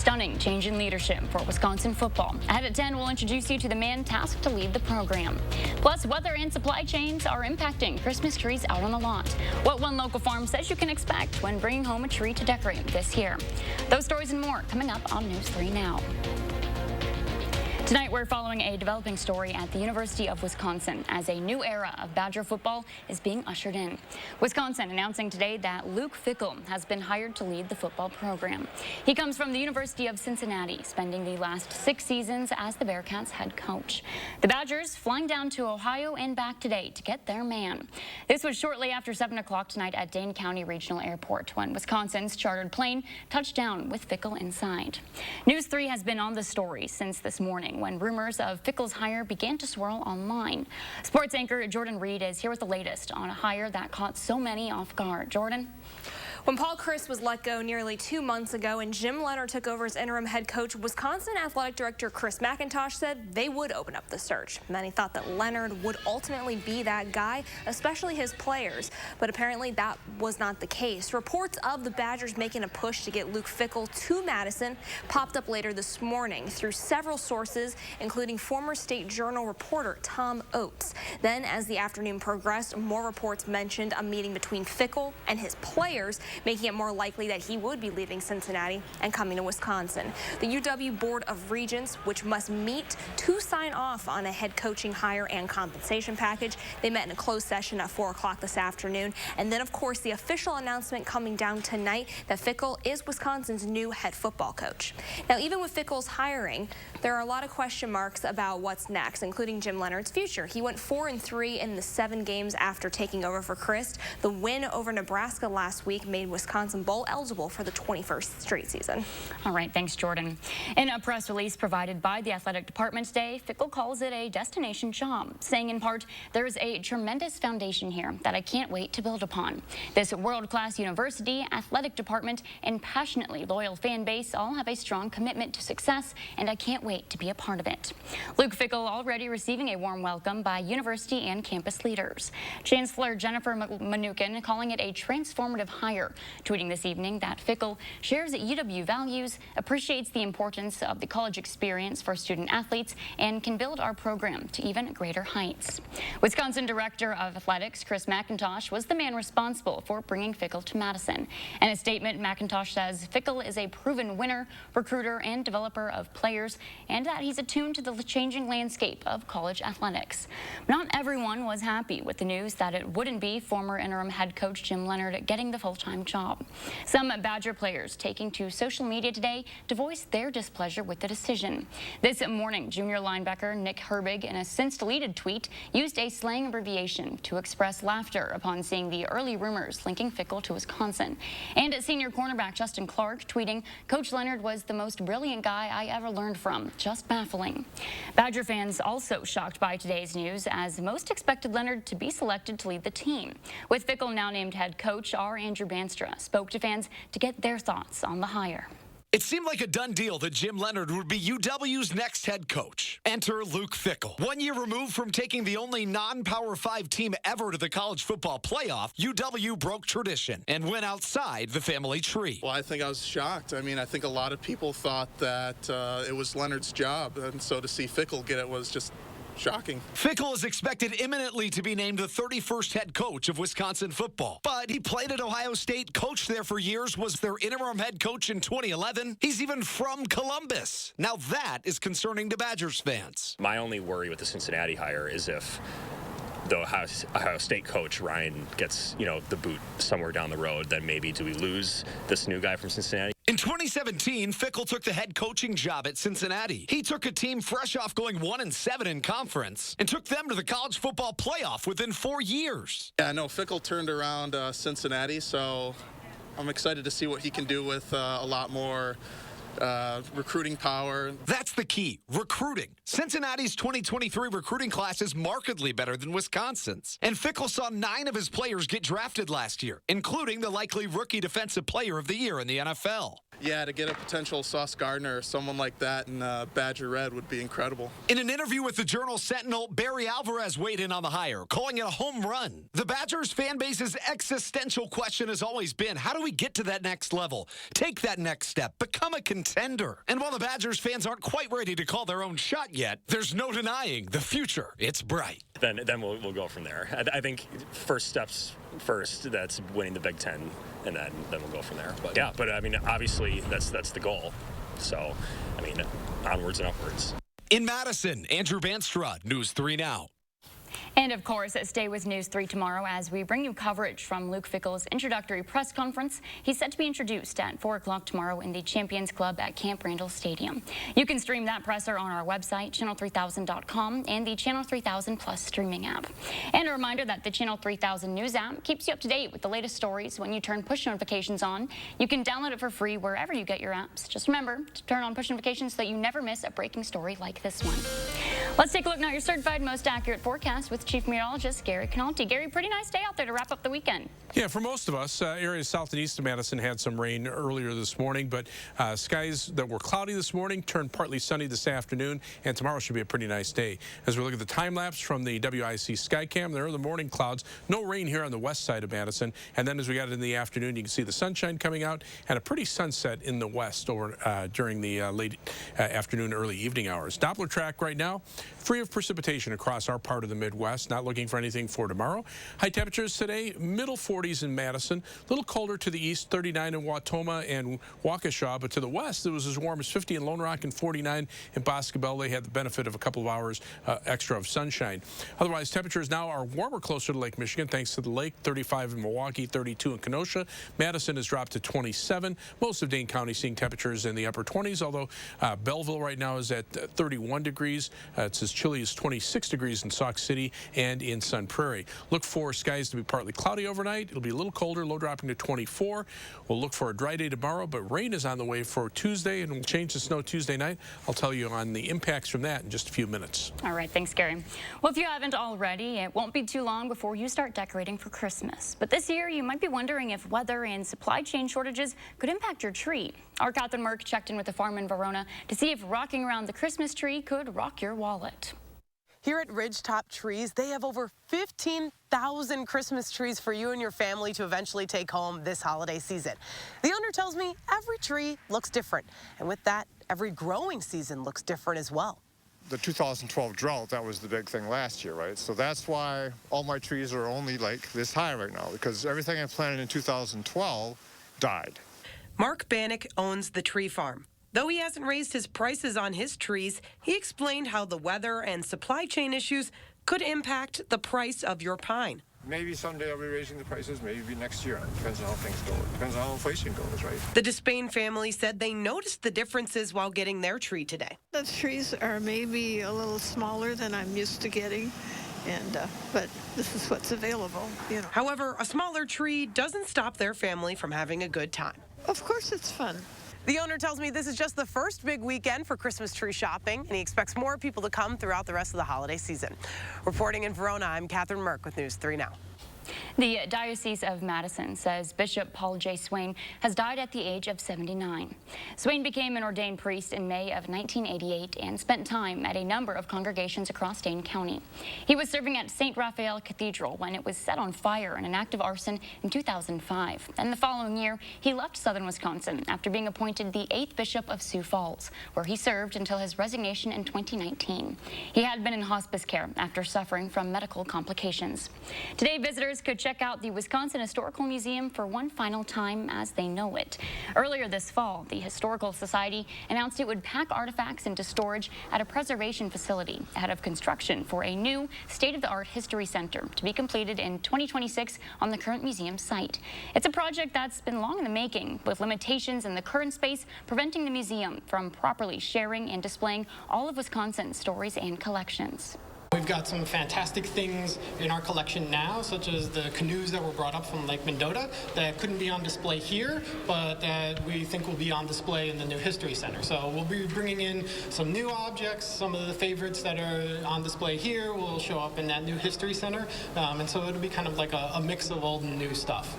stunning change in leadership for Wisconsin football. Ahead at 10, we'll introduce you to the man tasked to lead the program. Plus, weather and supply chains are impacting Christmas trees out on the lot. What one local farm says you can expect when bringing home a tree to decorate this year. Those stories and more coming up on News 3 Now. Tonight, we're following a developing story at the University of Wisconsin as a new era of Badger football is being ushered in. Wisconsin announcing today that Luke Fickell has been hired to lead the football program. He comes from the University of Cincinnati, spending the last 6 seasons as the Bearcats head coach. The Badgers flying down to Ohio and back today to get their man. This was shortly after 7 o'clock tonight at Dane County Regional Airport when Wisconsin's chartered plane touched down with Fickell inside. News 3 has been on the story since this morning, when rumors of Fickell's hire began to swirl online. Sports anchor Jordan Reed is here with the latest on a hire that caught so many off guard. Jordan? When Paul Chryst was let go nearly 2 months ago and Jim Leonard took over as interim head coach, Wisconsin Athletic Director Chris McIntosh said they would open up the search. Many thought that Leonard would ultimately be that guy, especially his players. But apparently that was not the case. Reports of the Badgers making a push to get Luke Fickell to Madison popped up later this morning through several sources, including former State Journal reporter Tom Oates. Then, as the afternoon progressed, more reports mentioned a meeting between Fickell and his players, making it more likely that he would be leaving Cincinnati and coming to Wisconsin. The UW Board of Regents, which must meet to sign off on a head coaching hire and compensation package, they met in a closed session at 4 o'clock this afternoon. And then, of course, the official announcement coming down tonight that Fickell is Wisconsin's new head football coach. Now, even with Fickell's hiring, there are a lot of question marks about what's next, including Jim Leonard's future. He went 4-3 in the 7 games after taking over for Chryst. The win over Nebraska last week made Wisconsin bowl eligible for the 21st straight season. All right, thanks, Jordan. In a press release provided by the athletic department today, Fickell calls it a destination job, saying in part, there is a tremendous foundation here that I can't wait to build upon. This world-class university, athletic department, and passionately loyal fan base all have a strong commitment to success, and I can't wait to be a part of it. Luke Fickell already receiving a warm welcome by university and campus leaders. Chancellor Jennifer Mnuchin calling it a transformative hire, tweeting this evening that Fickell shares UW values, appreciates the importance of the college experience for student athletes, and can build our program to even greater heights. Wisconsin Director of Athletics Chris McIntosh was the man responsible for bringing Fickell to Madison. In a statement, McIntosh says Fickell is a proven winner, recruiter, and developer of players, and that he's attuned to the changing landscape of college athletics. Not everyone was happy with the news that it wouldn't be former interim head coach Jim Leonard getting the full-time job. Some Badger players taking to social media today to voice their displeasure with the decision. This morning, junior linebacker Nick Herbig, in a since-deleted tweet, used a slang abbreviation to express laughter upon seeing the early rumors linking Fickell to Wisconsin. And senior cornerback Justin Clark tweeting, Coach Leonard was the most brilliant guy I ever learned from. Just baffling. Badger fans also shocked by today's news, as most expected Leonard to be selected to lead the team. With Fickell now named head coach, our Andrew Banstra spoke to fans to get their thoughts on the hire. It seemed like a done deal that Jim Leonard would be UW's next head coach. Enter Luke Fickell. 1 year removed from taking the only non-Power 5 team ever to the college football playoff, UW broke tradition and went outside the family tree. Well, I think I was shocked. I mean, I think a lot of people thought that it was Leonard's job, and so to see Fickell get it was just shocking. Fickell is expected imminently to be named the 31st head coach of Wisconsin football. But he played at Ohio State, coached there for years, was their interim head coach in 2011. He's even from Columbus. Now that is concerning to Badgers fans. My only worry with the Cincinnati hire is if the Ohio State coach, Ryan, gets, the boot somewhere down the road, then maybe do we lose this new guy from Cincinnati? In 2017, Fickell took the head coaching job at Cincinnati. He took a team fresh off going 1-7 in conference and took them to the college football playoff within 4 years. Yeah, no, Fickell turned around Cincinnati, so I'm excited to see what he can do with a lot more recruiting power. That's the key, recruiting. Cincinnati's 2023 recruiting class is markedly better than Wisconsin's. And Fickell saw 9 of his players get drafted last year, including the likely rookie defensive player of the year in the NFL. Yeah, to get a potential Sauce Gardner or someone like that in Badger Red would be incredible. In an interview with the Journal Sentinel, Barry Alvarez weighed in on the hire, calling it a home run. The Badgers fan base's existential question has always been, how do we get to that next level? Take that next step, become a contender. And while the Badgers fans aren't quite ready to call their own shot yet, there's no denying the future. It's bright. Then we'll go from there. I think first steps first, that's winning the Big Ten, and then we'll go from there. But yeah, I mean, obviously that's the goal. So, I mean, onwards and upwards. In Madison, Andrew Banstrad, News 3 Now. And of course, stay with News 3 tomorrow as we bring you coverage from Luke Fickell's introductory press conference. He's set to be introduced at 4 o'clock tomorrow in the Champions Club at Camp Randall Stadium. You can stream that presser on our website, channel3000.com, and the Channel 3000 Plus streaming app. And a reminder that the Channel 3000 News app keeps you up to date with the latest stories when you turn push notifications on. You can download it for free wherever you get your apps. Just remember to turn on push notifications so that you never miss a breaking story like this one. Let's take a look now at your certified most accurate forecast with Chief Meteorologist Gary Canalti. Gary, pretty nice day out there to wrap up the weekend. Yeah, for most of us, areas south and east of Madison had some rain earlier this morning, but skies that were cloudy this morning turned partly sunny this afternoon, and tomorrow should be a pretty nice day. As we look at the time lapse from the WISC Skycam, there are the morning clouds. No rain here on the west side of Madison, and then as we got into the afternoon, you can see the sunshine coming out and a pretty sunset in the west over during the late afternoon, early evening hours. Doppler track right now, free of precipitation across our part of the Midwest. Not looking for anything for tomorrow. High temperatures today, middle 40s in Madison. A little colder to the east, 39 in Wautoma and Waukesha, but to the west, it was as warm as 50 in Lone Rock and 49 in Boscobel. They had the benefit of a couple of hours extra of sunshine. Otherwise, temperatures now are warmer closer to Lake Michigan thanks to the lake, 35 in Milwaukee, 32 in Kenosha. Madison has dropped to 27. Most of Dane County seeing temperatures in the upper 20s, although Belleville right now is at 31 degrees. It's as chilly as 26 degrees in Sauk City and in Sun Prairie. Look for skies to be partly cloudy overnight. It'll be a little colder, low dropping to 24. We'll look for a dry day tomorrow, but rain is on the way for Tuesday, and we'll change to snow Tuesday night. I'll tell you on the impacts from that in just a few minutes. All right, thanks, Gary. Well, if you haven't already, it won't be too long before you start decorating for Christmas. But this year, you might be wondering if weather and supply chain shortages could impact your tree. Our Catherine Merck checked in with a farm in Verona to see if rocking around the Christmas tree could rock your wallet. Here at Ridgetop Trees, they have over 15,000 Christmas trees for you and your family to eventually take home this holiday season. The owner tells me every tree looks different, and with that, every growing season looks different as well. The 2012 drought, that was the big thing last year, right? So that's why all my trees are only like this high right now, because everything I planted in 2012 died. Mark Bannock owns the tree farm. Though he hasn't raised his prices on his trees, he explained how the weather and supply chain issues could impact the price of your pine. Maybe someday I'll be raising the prices, maybe next year. Depends on how things go. Depends on how inflation goes, right? The Despain family said they noticed the differences while getting their tree today. The trees are maybe a little smaller than I'm used to getting, but this is what's available, you know. However, a smaller tree doesn't stop their family from having a good time. Of course it's fun. The owner tells me this is just the first big weekend for Christmas tree shopping, and he expects more people to come throughout the rest of the holiday season. Reporting in Verona, I'm Catherine Merck with News 3 Now. The Diocese of Madison says Bishop Paul J. Swain has died at the age of 79. Swain became an ordained priest in May of 1988 and spent time at a number of congregations across Dane County. He was serving at St. Raphael Cathedral when it was set on fire in an act of arson in 2005. And the following year, he left southern Wisconsin after being appointed the 8th Bishop of Sioux Falls, where he served until his resignation in 2019. He had been in hospice care after suffering from medical complications. Today, visitors could check out the Wisconsin Historical Museum for one final time as they know it. Earlier this fall, the Historical Society announced it would pack artifacts into storage at a preservation facility ahead of construction for a new state-of-the-art history center to be completed in 2026 on the current museum site. It's a project that's been long in the making, with limitations in the current space preventing the museum from properly sharing and displaying all of Wisconsin's stories and collections. We've got some fantastic things in our collection now, such as the canoes that were brought up from Lake Mendota that couldn't be on display here, but that we think will be on display in the new History Center. So we'll be bringing in some new objects. Some of the favorites that are on display here will show up in that new History Center. And so it'll be kind of like a mix of old and new stuff.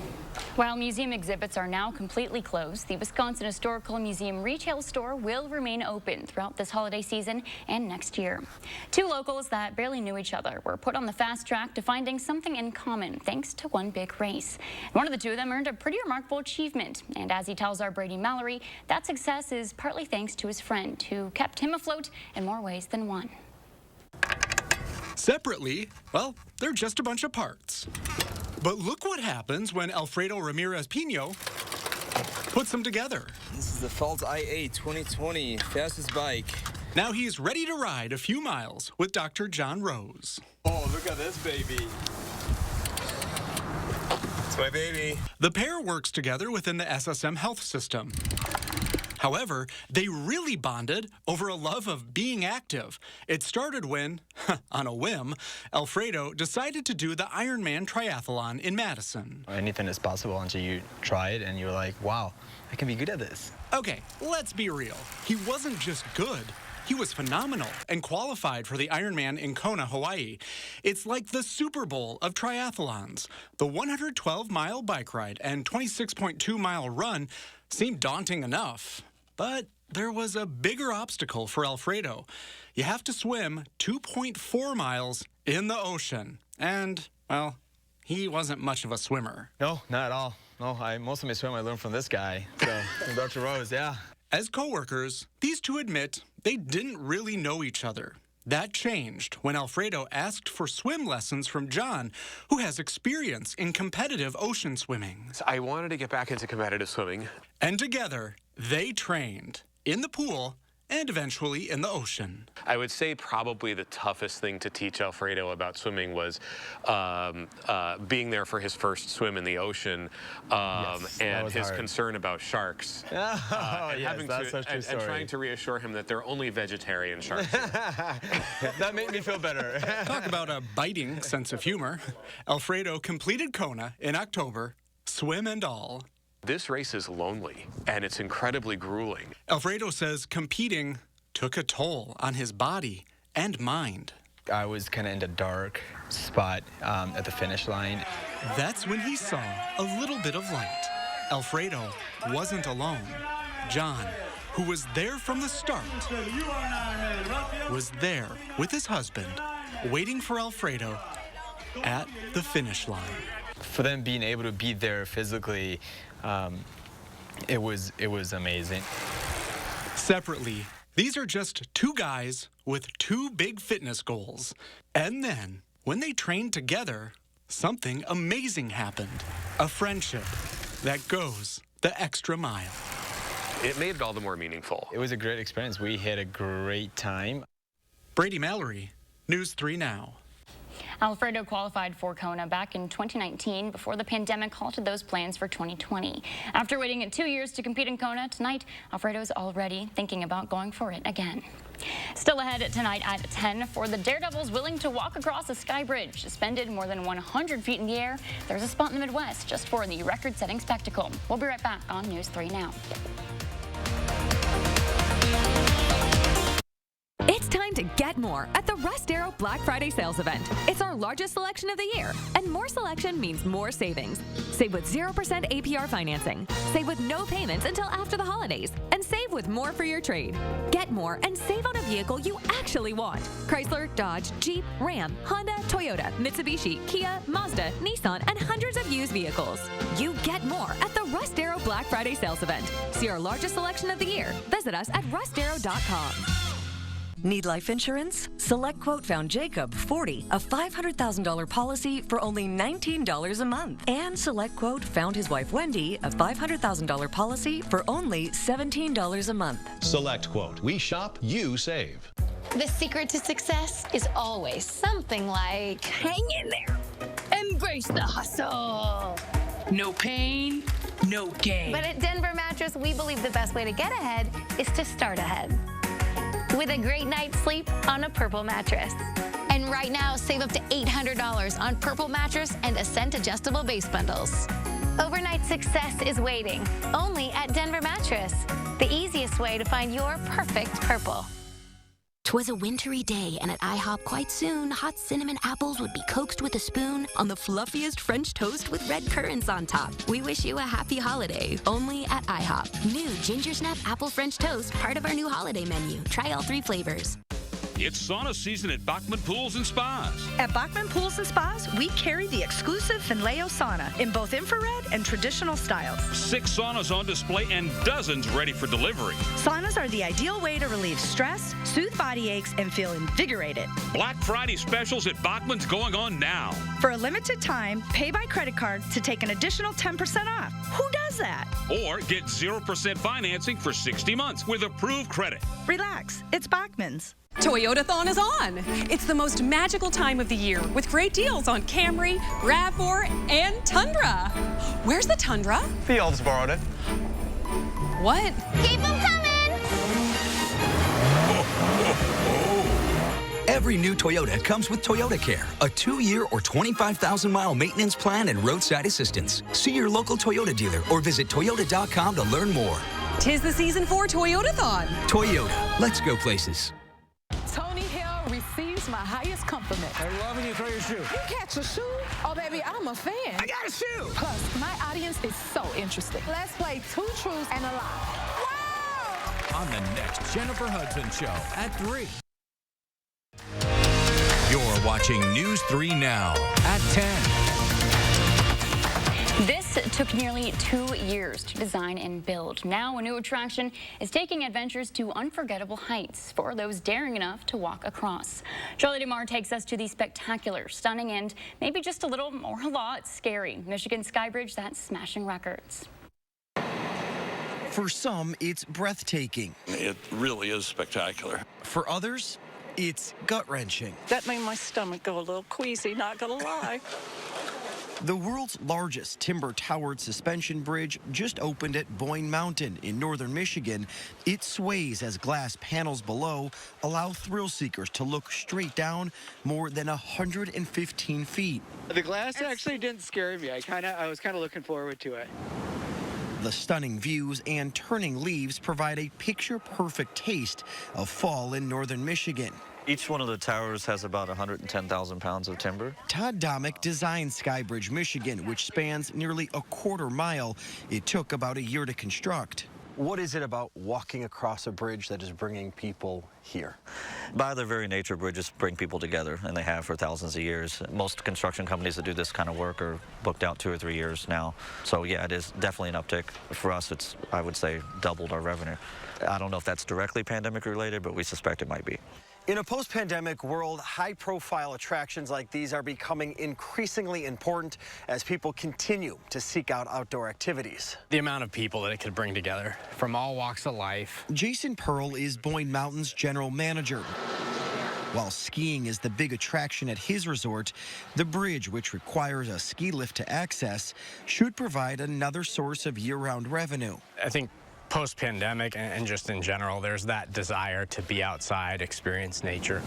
While museum exhibits are now completely closed, the Wisconsin Historical Museum retail store will remain open throughout this holiday season and next year. Two locals that barely knew each other were put on the fast track to finding something in common thanks to one big race. One of the two of them earned a pretty remarkable achievement, and as he tells our Brady Mallory, that success is partly thanks to his friend who kept him afloat in more ways than one. Separately, well, they're just a bunch of parts. But look what happens when Alfredo Ramirez Pino puts them together. This is the Fault IA 2020 fastest bike. Now he's ready to ride a few miles with Dr. John Rose. Oh, look at this baby. It's my baby. The pair works together within the SSM health system. However, they really bonded over a love of being active. It started when, on a whim, Alfredo decided to do the Ironman triathlon in Madison. Anything is possible until you try it and you're like, wow, I can be good at this. Okay, let's be real. He wasn't just good. He was phenomenal and qualified for the Ironman in Kona, Hawaii. It's like the Super Bowl of triathlons. The 112-mile bike ride and 26.2-mile run seemed daunting enough. But there was a bigger obstacle for Alfredo. You have to swim 2.4 miles in the ocean. And, well, he wasn't much of a swimmer. No, not at all. No, most of my swim I learned from this guy, so, from Dr. Rose, yeah. As co-workers, these two admit they didn't really know each other. That changed when Alfredo asked for swim lessons from John, who has experience in competitive ocean swimming. I wanted to get back into competitive swimming. And together, they trained in the pool and eventually in the ocean. I would say probably the toughest thing to teach Alfredo about swimming was being there for his first swim in the ocean and his concern about sharks. That's such a story. And trying to reassure him that there are only vegetarian sharks. That made me feel better. Talk about a biting sense of humor. Alfredo completed Kona in October, swim and all. This race is lonely, and it's incredibly grueling. Alfredo says competing took a toll on his body and mind. I was kind of in the dark spot at the finish line. That's when he saw a little bit of light. Alfredo wasn't alone. John, who was there from the start, was there with his husband, waiting for Alfredo at the finish line. For them being able to be there physically, it was amazing. Separately, these are just two guys with two big fitness goals. And then, when they trained together, something amazing happened. A friendship that goes the extra mile. It made it all the more meaningful. It was a great experience. We had a great time. Brady Mallory, News 3 Now. Alfredo qualified for Kona back in 2019 before the pandemic halted those plans for 2020. After waiting 2 years to compete in Kona, tonight, Alfredo's already thinking about going for it again. Still ahead tonight at 10 for the Daredevils willing to walk across a sky bridge suspended more than 100 feet in the air. There's a spot in the Midwest just for the record-setting spectacle. We'll be right back on News 3 Now. It's time to get more at the Rust Arrow Black Friday sales event. It's our largest selection of the year, and more selection means more savings. Save with 0% APR financing. Save with no payments until after the holidays, and save with more for your trade. Get more and save on a vehicle you actually want. Chrysler, Dodge, Jeep, Ram, Honda, Toyota, Mitsubishi, Kia, Mazda, Nissan, and hundreds of used vehicles. You get more at the Rust Arrow Black Friday sales event. See our largest selection of the year. Visit us at rustarrow.com. Need life insurance? SelectQuote found Jacob 40, a $500,000 policy for only $19 a month. And SelectQuote found his wife Wendy a $500,000 policy for only $17 a month. SelectQuote. We shop, you save. The secret to success is always something like hang in there. Embrace the hustle. No pain, no gain. But at Denver Mattress, we believe the best way to get ahead is to start ahead. With a great night's sleep on a Purple mattress. And right now, save up to $800 on Purple mattress and Ascent adjustable base bundles. Overnight success is waiting, only at Denver Mattress. The easiest way to find your perfect Purple. 'Twas a wintry day, and at IHOP quite soon, hot cinnamon apples would be coaxed with a spoon on the fluffiest French toast with red currants on top. We wish you a happy holiday, only at IHOP. New Ginger Snap Apple French Toast, part of our new holiday menu. Try all 3 flavors. It's sauna season at Bachman Pools and Spas. At Bachman Pools and Spas, we carry the exclusive Finleo sauna in both infrared and traditional styles. 6 saunas on display and dozens ready for delivery. Saunas are the ideal way to relieve stress, soothe body aches, and feel invigorated. Black Friday specials at Bachman's going on now. For a limited time, pay by credit card to take an additional 10% off. Who does that? Or get 0% financing for 60 months with approved credit. Relax, it's Bachman's. Toyotathon is on. It's the most magical time of the year with great deals on Camry, RAV4, and Tundra. Where's the Tundra? The elves borrowed it. What? Keep them coming! Every new Toyota comes with Toyota Care, a 2-year or 25,000-mile maintenance plan and roadside assistance. See your local Toyota dealer or visit Toyota.com to learn more. 'Tis the season for Toyotathon. Toyota, let's go places. Tony Hill receives my highest compliment. I love when you throw your shoe. You catch a shoe? Oh, baby, I'm a fan. I got a shoe. Plus, my audience is so interesting. Let's play 2 truths and a lie. Wow! On the next Jennifer Hudson Show at 3. You're watching News 3 Now at 10. This took nearly 2 years to design and build. Now a new attraction is taking adventures to unforgettable heights for those daring enough to walk across. Charlie DeMar takes us to the spectacular, stunning, and maybe just a little or a lot scary Michigan Sky Bridge that's smashing records. For some, it's breathtaking. It really is spectacular. For others, it's gut-wrenching. That made my stomach go a little queasy, not gonna lie. The world's largest timber-towered suspension bridge just opened at Boyne Mountain in northern Michigan. It sways as glass panels below allow thrill seekers to look straight down more than 115 feet. The glass actually didn't scare me. I was kind of looking forward to it. The stunning views and turning leaves provide a picture-perfect taste of fall in northern Michigan. Each one of the towers has about 110,000 pounds of timber. Todd Domick designed Skybridge, Michigan, which spans nearly a quarter mile. It took about a year to construct. What is it about walking across a bridge that is bringing people here? By their very nature, bridges bring people together, and they have for thousands of years. Most construction companies that do this kind of work are booked out 2 or 3 years now. So yeah, it is definitely an uptick. For us, it's, I would say, doubled our revenue. I don't know if that's directly pandemic related, but we suspect it might be. In a post-pandemic world, high-profile attractions like these are becoming increasingly important as people continue to seek out outdoor activities. The amount of people that it could bring together from all walks of life. Jason Pearl is Boyne Mountain's general manager. While skiing is the big attraction at his resort, the bridge, which requires a ski lift to access, should provide another source of year-round revenue. I think post-pandemic and just in general, there's that desire to be outside, experience nature.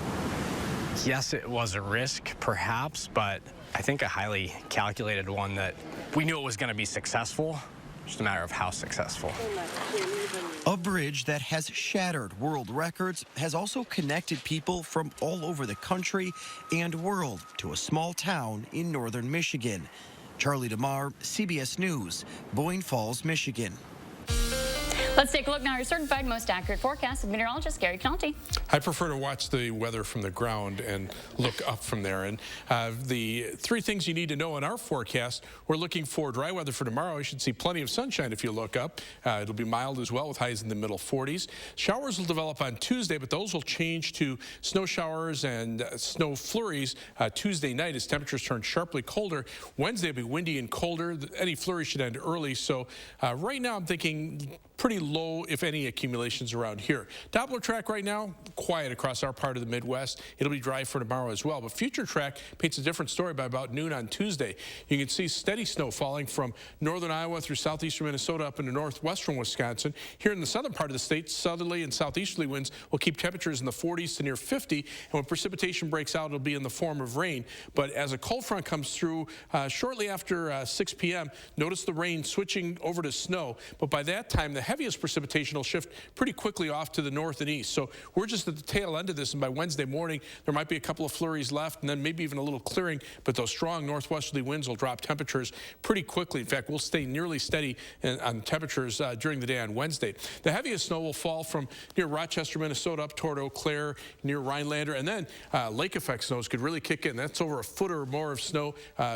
Yes, it was a risk, perhaps, but I think a highly calculated one that we knew it was going to be successful, just a matter of how successful. A bridge that has shattered world records has also connected people from all over the country and world to a small town in northern Michigan. Charlie DeMar, CBS News, Boyne Falls, Michigan. Let's take a look now at your certified most accurate forecast of meteorologist Gary Canalti. I prefer to watch the weather from the ground and look up from there. And the 3 things you need to know in our forecast, we're looking for dry weather for tomorrow. You should see plenty of sunshine if you look up. It'll be mild as well with highs in the middle 40s. Showers will develop on Tuesday, but those will change to snow showers and snow flurries Tuesday night as temperatures turn sharply colder. Wednesday will be windy and colder. Any flurries should end early. So right now I'm thinking pretty low, if any, accumulations around here. Doppler track right now, quiet across our part of the Midwest. It'll be dry for tomorrow as well. But future track paints a different story by about noon on Tuesday. You can see steady snow falling from northern Iowa through southeastern Minnesota up into northwestern Wisconsin. Here in the southern part of the state, southerly and southeasterly winds will keep temperatures in the 40s to near 50. And when precipitation breaks out, it'll be in the form of rain. But as a cold front comes through shortly after 6 p.m., notice the rain switching over to snow. But by that time, the heaviest precipitation will shift pretty quickly off to the north and east. So we're just at the tail end of this, and by Wednesday morning, there might be a couple of flurries left, and then maybe even a little clearing, but those strong northwesterly winds will drop temperatures pretty quickly. In fact, we'll stay nearly steady on temperatures during the day on Wednesday. The heaviest snow will fall from near Rochester, Minnesota, up toward Eau Claire, near Rhinelander, and then lake effect snows could really kick in. That's over a foot or more of snow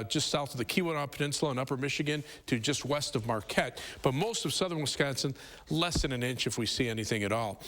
just south of the Keweenaw Peninsula and upper Michigan to just west of Marquette. But most of southern Wisconsin, less than an inch if we see anything at all.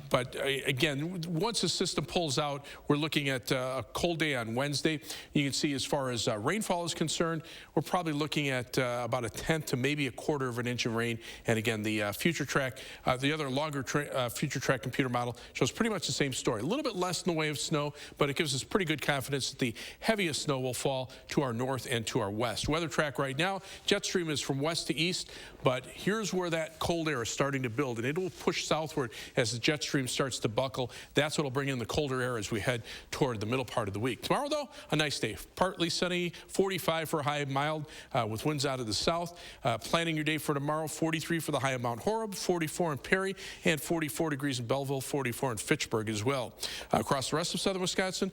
But again, once the system pulls out, we're looking at a cold day on Wednesday. You can see as far as rainfall is concerned, we're probably looking at about a tenth to maybe a quarter of an inch of rain. And again, the future track, the other longer future track computer model shows pretty much the same story. A little bit less in the way of snow, but it gives us pretty good confidence that the heaviest snow will fall to our north and to our west. Weather track right now, jet stream is from west to east, but here's where that cold air is starting to build, and it will push southward as the jet stream starts to buckle. That's what will bring in the colder air as we head toward the middle part of the week. Tomorrow, though, a nice day. Partly sunny, 45 for a high, mild, with winds out of the south. Planning your day for tomorrow, 43 for the high of Mount Horeb, 44 in Perry, and 44 degrees in Belleville, 44 in Fitchburg as well. Across the rest of southern Wisconsin,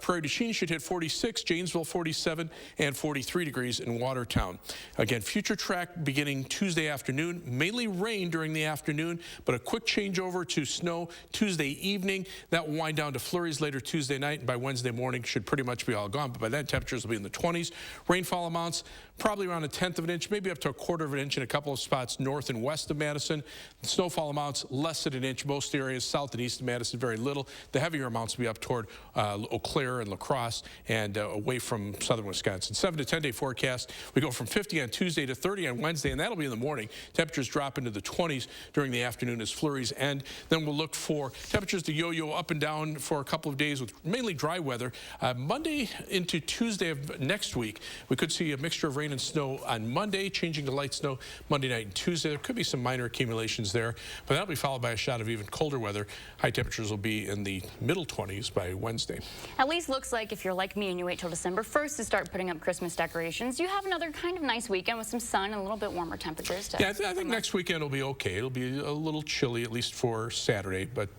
Prairie du Chien should hit 46, Janesville 47, and 43 degrees in Watertown. Again, future track beginning Tuesday afternoon, mainly rain during the afternoon, but a quick changeover to snow Tuesday evening. That will wind down to flurries later Tuesday night, and by Wednesday morning should pretty much be all gone, but by then temperatures will be in the 20s. Rainfall amounts probably around a tenth of an inch, maybe up to a quarter of an inch in a couple of spots north and west of Madison. Snowfall amounts less than an inch, most areas south and east of Madison, very little. The heavier amounts will be up toward Eau Claire and La Crosse and away from southern Wisconsin. 7 to 10 day forecast. We go from 50 on Tuesday to 30 on Wednesday, and that'll be in the morning. Temperatures drop into the 20s during the afternoon as flurries end. Then we'll look for temperatures to yo-yo up and down for a couple of days with mainly dry weather. Monday into Tuesday of next week, we could see a mixture of rain and snow on Monday, changing to light snow Monday night and Tuesday. There could be some minor accumulations there, but that'll be followed by a shot of even colder weather. High temperatures will be in the middle 20s by Wednesday. At least looks like if you're like me and you wait till December 1st to start putting up Christmas decorations, you have another kind of nice weekend with some sun and a little bit warmer temperatures. Yeah, I think next weekend will be okay. It'll be a little chilly, at least for Saturday, but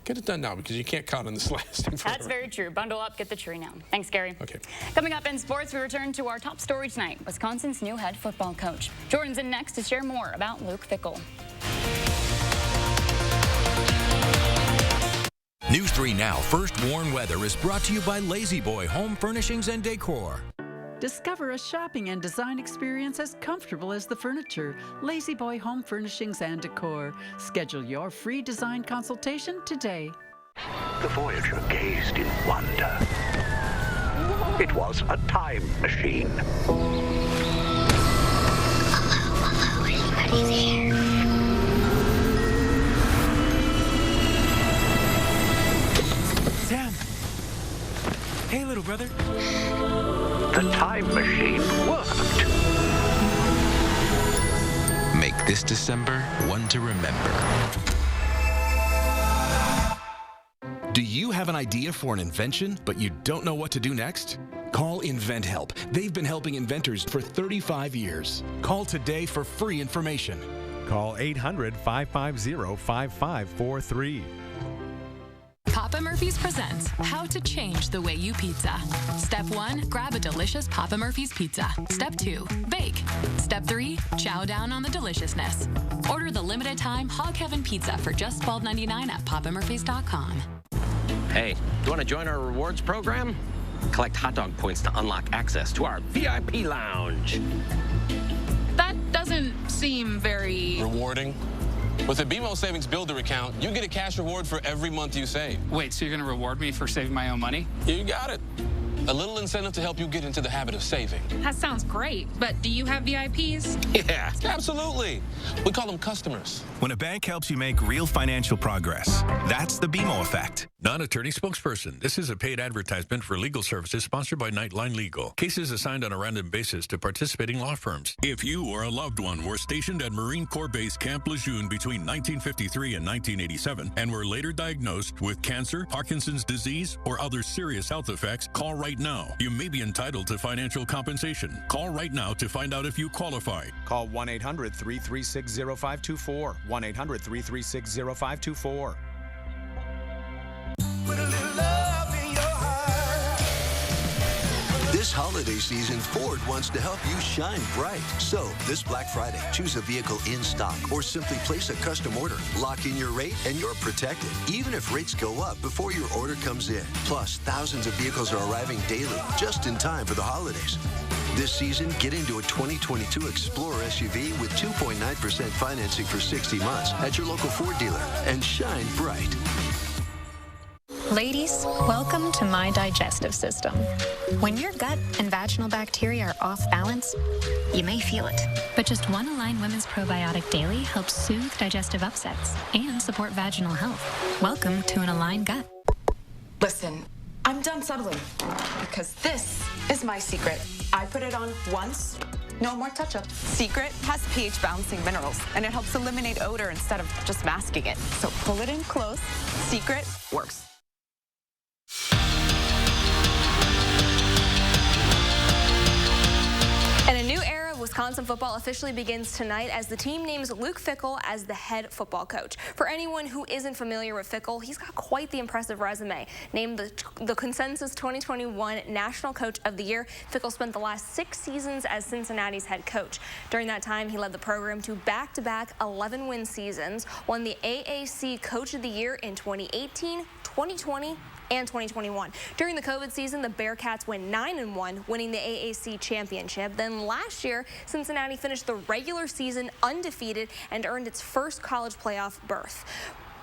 get it done now because you can't count on this lasting forever. That's very true. Bundle up, get the tree now. Thanks, Gary. Okay. Coming up in sports, we return to our top story tonight, Wisconsin's new head football coach. Jordan's in next to share more about Luke Fickell. News 3 Now First Warn Weather is brought to you by Lazy Boy Home Furnishings and Decor. Discover a shopping and design experience as comfortable as the furniture. Lazy Boy Home Furnishings and Decor. Schedule your free design consultation today. The Voyager gazed in wonder. It was a time machine. Anybody there? Sam! Hey, little brother. The time machine worked. Make this December one to remember. Do you have an idea for an invention, but you don't know what to do next? Call InventHelp. They've been helping inventors for 35 years. Call today for free information. Call 800-550-5543. Papa Murphy's presents How to Change the Way You Pizza. Step 1, grab a delicious Papa Murphy's pizza. Step 2, bake. Step 3, chow down on the deliciousness. Order the limited time Hog Heaven pizza for just $12.99 at papamurphys.com. Hey, you want to join our rewards program? Collect hot dog points to unlock access to our VIP lounge. That doesn't seem very... rewarding. With a BMO Savings Builder account, you get a cash reward for every month you save. Wait, so you're going to reward me for saving my own money? You got it. A little incentive to help you get into the habit of saving. That sounds great, but do you have VIPs? Yeah, absolutely. We call them customers. When a bank helps you make real financial progress, that's the BMO effect. Non-attorney spokesperson. This is a paid advertisement for legal services sponsored by Nightline Legal. Cases assigned on a random basis to participating law firms. If you or a loved one were stationed at Marine Corps Base Camp Lejeune between 1953 and 1987 and were later diagnosed with cancer, Parkinson's disease, or other serious health effects, call right now. You may be entitled to financial compensation. Call right now to find out if you qualify. Call 1-800-336-0524. 1-800-336-0524. This holiday season, Ford wants to help you shine bright. So, this Black Friday, choose a vehicle in stock or simply place a custom order. Lock in your rate and you're protected, even if rates go up before your order comes in. Plus, thousands of vehicles are arriving daily, just in time for the holidays. This season, get into a 2022 Explorer SUV with 2.9% financing for 60 months at your local Ford dealer and shine bright. Ladies, welcome to my digestive system. When your gut and vaginal bacteria are off balance, you may feel it. But just one Align Women's Probiotic Daily helps soothe digestive upsets and support vaginal health. Welcome to an Align gut. Listen, I'm done settling because this is my secret. I put it on once, no more touch-up. Secret has pH-balancing minerals, and it helps eliminate odor instead of just masking it. So pull it in close. Secret works. And a new era of Wisconsin football officially begins tonight as the team names Luke Fickell as the head football coach. For anyone who isn't familiar with Fickell, he's got quite the impressive resume. Named the consensus 2021 National Coach of the Year, Fickell spent the last 6 seasons as Cincinnati's head coach. During that time, he led the program to back-to-back 11-win seasons, won the AAC Coach of the Year in 2018, 2020, and 2021. During the COVID season, the Bearcats went 9-1, winning the AAC championship. Then last year, Cincinnati finished the regular season undefeated and earned its first college playoff berth.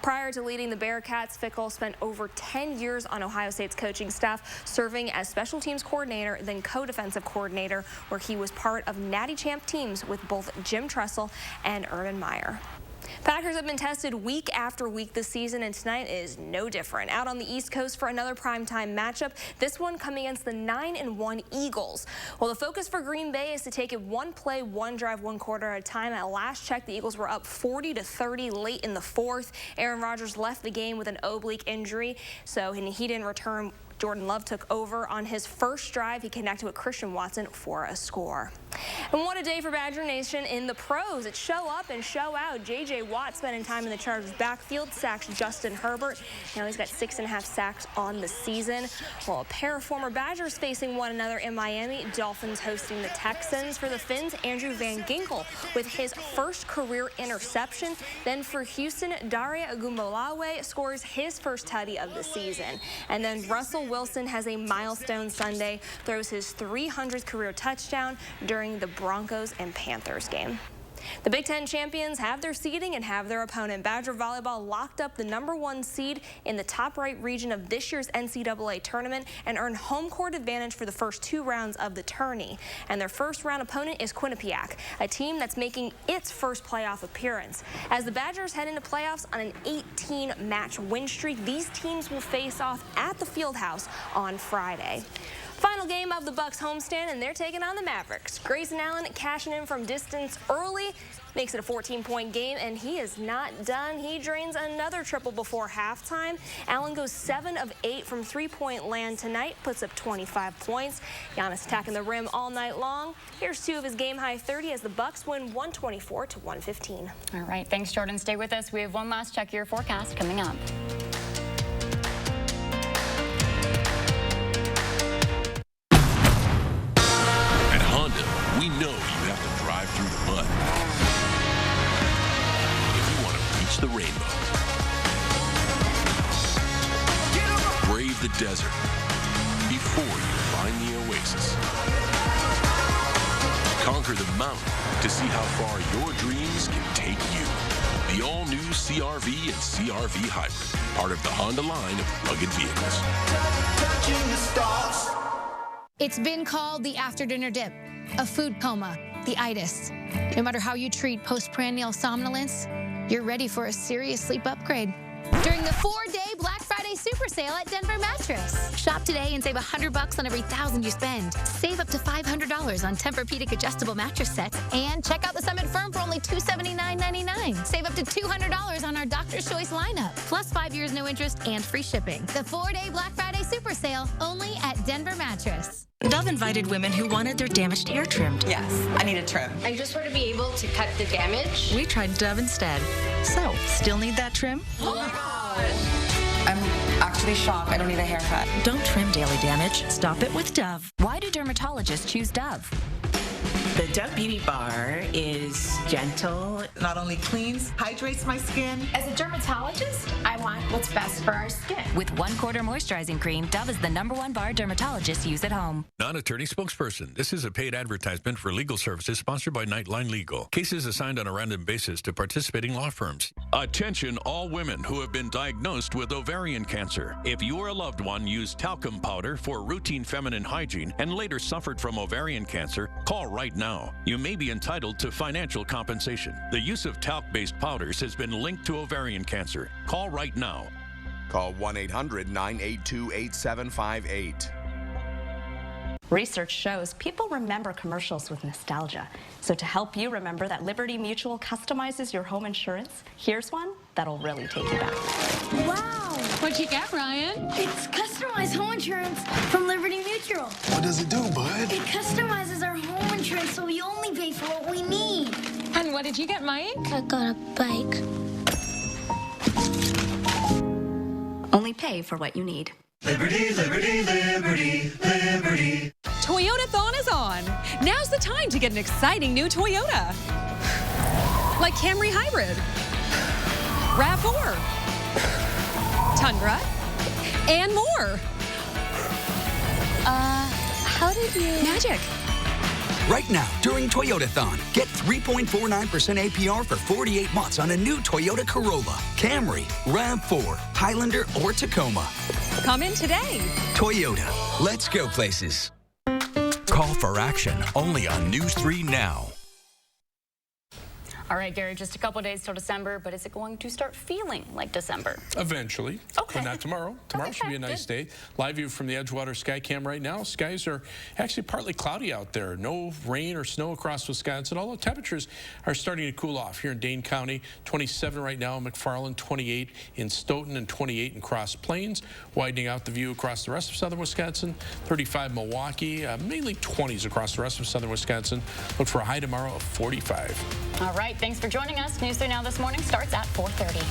Prior to leading the Bearcats, Fickell spent over 10 years on Ohio State's coaching staff, serving as special teams coordinator, then co-defensive coordinator, where he was part of Natty Champ teams with both Jim Tressel and Urban Meyer. Packers have been tested week after week this season, and tonight is no different. Out on the East Coast for another primetime matchup, this one coming against the 9-1 Eagles. Well, the focus for Green Bay is to take it one play, one drive, one quarter at a time. At last check, the Eagles were up 40-30 late in the fourth. Aaron Rodgers left the game with an oblique injury, so he didn't return. Jordan Love took over on his first drive. He connected with Christian Watson for a score. And what a day for Badger Nation in the pros. It's show up and show out. J.J. Watt spending time in the Chargers' backfield, sacks Justin Herbert. Now he's got 6.5 sacks on the season. Well, a pair of former Badgers facing one another in Miami. Dolphins hosting the Texans. For the Finns, Andrew Van Ginkel with his first career interception. Then for Houston, Daria Agumbalawe scores his first tutty of the season. And then Russell Wilson has a milestone Sunday, throws his 300th career touchdown during the Broncos and Panthers game. The Big Ten champions have their seeding and have their opponent. Badger volleyball locked up the #1 seed in the top right region of this year's NCAA tournament and earned home court advantage for the first 2 rounds of the tourney. And their first round opponent is Quinnipiac, a team that's making its first playoff appearance. As the Badgers head into playoffs on an 18-match win streak, these teams will face off at the Fieldhouse on Friday. Final game of the Bucks homestand, and they're taking on the Mavericks. Grayson Allen cashing in from distance early, makes it a 14-point game, and he is not done. He drains another triple before halftime. Allen goes 7 of 8 from three-point land tonight, puts up 25 points. Giannis attacking the rim all night long. Here's 2 of his game-high 30 as the Bucks win 124-115. All right, thanks, Jordan. Stay with us. We have one last check your forecast coming up. We know you have to drive through the mud if you want to reach the rainbow. Brave the desert before you find the oasis. Conquer the mountain to see how far your dreams can take you. The all-new CR-V and CR-V Hybrid, part of the Honda line of rugged vehicles. It's been called the after-dinner dip, a food coma, the itis. No matter how you treat postprandial somnolence, you're ready for a serious sleep upgrade. During the 4-day Black Friday Friday super sale at Denver Mattress. Shop today and save $100 on every $1,000 you spend. Save up to $500 on Tempur-Pedic adjustable mattress sets, and check out the Summit Firm for only $279.99. Save up to $200 on our Doctor's Choice lineup, plus 5 years no interest and free shipping. The 4-day Black Friday super sale only at Denver Mattress. Dove invited women who wanted their damaged hair trimmed. Yes, I need a trim. I just want to be able to cut the damage. We tried Dove instead. So, still need that trim? Oh my gosh! I'm actually shocked. I don't need a haircut. Don't trim daily damage. Stop it with Dove. Why do dermatologists choose Dove? The Dove Beauty Bar is gentle, not only cleans, hydrates my skin. As a dermatologist, I want what's best for our skin. With 1/4 moisturizing cream, Dove is the #1 bar dermatologists use at home. Non-attorney spokesperson. This is a paid advertisement for legal services sponsored by Nightline Legal. Cases assigned on a random basis to participating law firms. Attention all women who have been diagnosed with ovarian cancer. If you or a loved one used talcum powder for routine feminine hygiene and later suffered from ovarian cancer, call right now. You may be entitled to financial compensation. The use of talc-based powders has been linked to ovarian cancer. Call right now. Call 1-800-982-8758. Research shows people remember commercials with nostalgia. So to help you remember that Liberty Mutual customizes your home insurance, here's one that'll really take you back. Wow! What'd you get, Ryan? It's customized home insurance from Liberty Mutual. What does it do, bud? It customizes our home insurance so we only pay for what we need. And what did you get, Mike? I got a bike. Only pay for what you need. Liberty, liberty, liberty, liberty. Toyota-thon is on. Now's the time to get an exciting new Toyota. Like Camry Hybrid, RAV4, Tundra, and more. How did you... Magic. Right now, during Toyota-thon, get 3.49% APR for 48 months on a new Toyota Corolla, Camry, RAV4, Highlander, or Tacoma. Come in today. Toyota. Let's go places. Call for action only on News 3 Now. All right, Gary, just a couple days till December, but is it going to start feeling like December? Eventually, okay. But not tomorrow. Tomorrow should be a nice day. Live view from the Edgewater Skycam right now. Skies are actually partly cloudy out there. No rain or snow across Wisconsin, although temperatures are starting to cool off. Here in Dane County, 27 right now in McFarland, 28 in Stoughton, and 28 in Cross Plains. Widening out the view across the rest of southern Wisconsin, 35 Milwaukee, mainly 20s across the rest of southern Wisconsin. Look for a high tomorrow of 45. All right, thanks for joining us. News 3 Now this morning starts at 4:30.